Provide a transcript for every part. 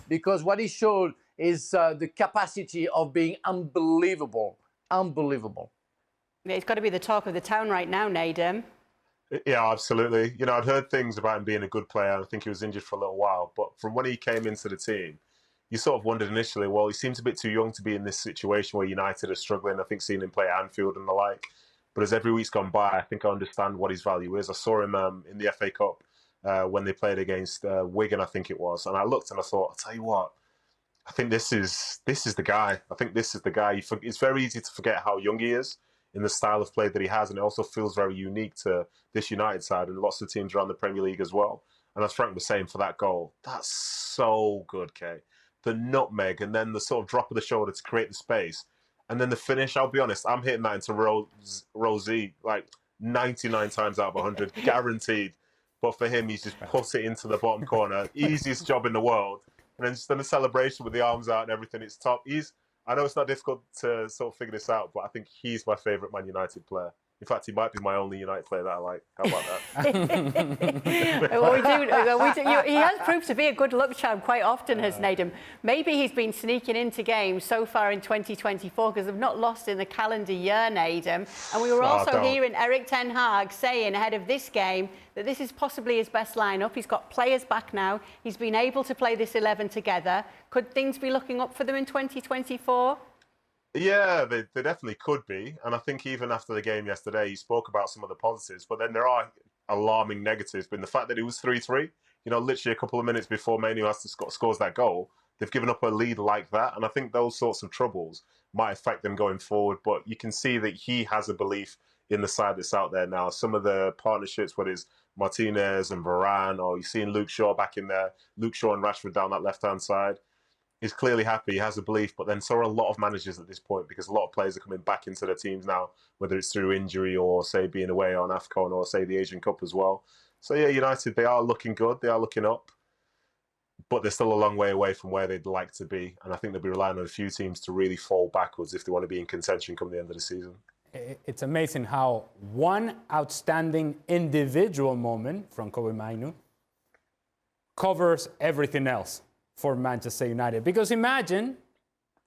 because what he showed is the capacity of being unbelievable. Unbelievable. It's got to be the talk of the town right now, Nadim. Yeah, absolutely. You know, I'd heard things about him being a good player. I think he was injured for a little while. But from when he came into the team, you sort of wondered initially, well, he seems a bit too young to be in this situation where United are struggling. I think seeing him play at Anfield and the like. But as every week's gone by, I think I understand what his value is. I saw him in the FA Cup when they played against Wigan, I think it was. And I looked and I thought, I'll tell you what, I think this is the guy. I think this is the guy. It's very easy to forget how young he is in the style of play that he has, and it also feels very unique to this United side and lots of teams around the Premier League as well. And as Frank was saying, for that goal, that's so good, Kay. The nutmeg, and then the sort of drop of the shoulder to create the space, and then the finish. I'll be honest, I'm hitting that into row Z like 99 times out of 100, guaranteed. But for him, he's just put it into the bottom corner. Easiest job in the world. And then just done a celebration with the arms out and everything. It's top. I know it's not difficult to sort of figure this out, but I think he's my favourite Man United player. In fact, he might be my only United player that I like. How about that? Well, he has proved to be a good luck charm quite often, has Nadim. Maybe he's been sneaking into games so far in 2024 because they've not lost in the calendar year, Nadim. And we were also hearing Erik ten Hag saying ahead of this game that this is possibly his best lineup. He's got players back now. He's been able to play this 11 together. Could things be looking up for them in 2024? Yeah, they definitely could be. And I think even after the game yesterday, he spoke about some of the positives, but then there are alarming negatives. But the fact that it was 3-3, you know, literally a couple of minutes before Mainoo has to scores that goal, they've given up a lead like that. And I think those sorts of troubles might affect them going forward. But you can see that he has a belief in the side that's out there now. Some of the partnerships, whether it's Martinez and Varane, or you're seeing Luke Shaw back in there, Luke Shaw and Rashford down that left-hand side. He's clearly happy, he has a belief, but then so are a lot of managers at this point because a lot of players are coming back into their teams now, whether it's through injury or, say, being away on AFCON or, say, the Asian Cup as well. So, yeah, United, they are looking good, they are looking up, but they're still a long way away from where they'd like to be. And I think they'll be relying on a few teams to really fall backwards if they want to be in contention come the end of the season. It's amazing how one outstanding individual moment from Kobbie Mainoo covers everything else for Manchester United. Because imagine,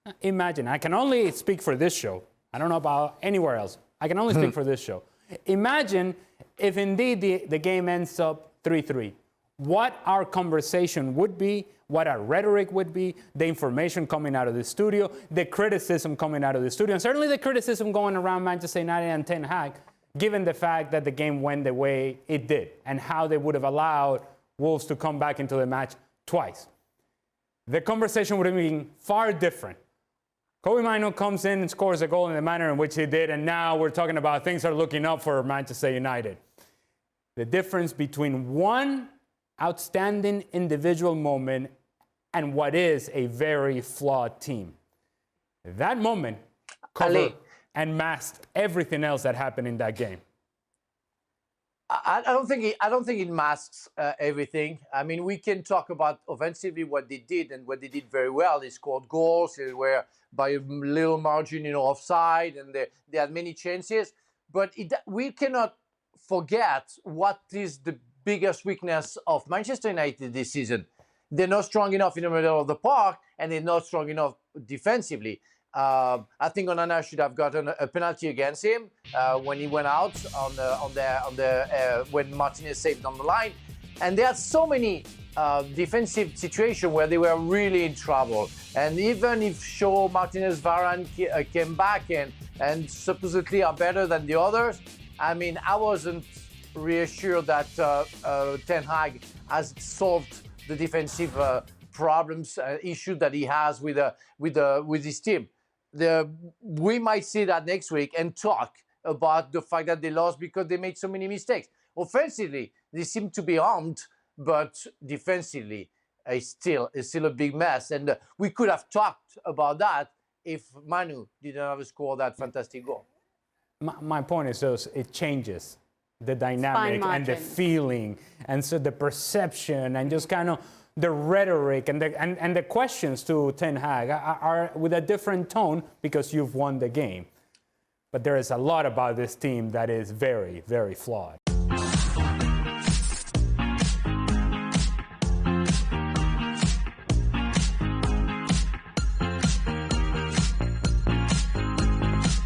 I can only speak for this show. I don't know about anywhere else. I can only speak for this show. Imagine if indeed the game ends up 3-3. What our conversation would be, what our rhetoric would be, the information coming out of the studio, the criticism coming out of the studio, and certainly the criticism going around Manchester United and Ten Hag, given the fact that the game went the way it did and how they would have allowed Wolves to come back into the match twice. The conversation would have been far different. Kobbie Mainoo comes in and scores a goal in the manner in which he did, and now we're talking about things are looking up for Manchester United. The difference between one outstanding individual moment and what is a very flawed team. That moment covered and masked everything else that happened in that game. I don't think it masks everything. I mean, we can talk about offensively what they did and what they did very well. They scored goals. They were by a little margin, offside, and they had many chances. But we cannot forget what is the biggest weakness of Manchester United this season. They're not strong enough in the middle of the park, and they're not strong enough defensively. I think Onana should have gotten a penalty against him when he went out when Martinez saved on the line. And there are so many defensive situations where they were really in trouble. And even if Shaw, Martinez, Varane came back and supposedly are better than the others, I mean, I wasn't reassured that Ten Hag has solved the defensive problems, issue that he has with his team. We might see that next week and talk about the fact that they lost because they made so many mistakes. Offensively, they seem to be armed, but defensively, it's still a big mess. And we could have talked about that if Mainoo didn't have scored that fantastic goal. My point is just it changes the dynamic and the feeling, and so the perception and just kind of the rhetoric and the questions to Ten Hag are with a different tone because you've won the game. But there is a lot about this team that is very, very flawed.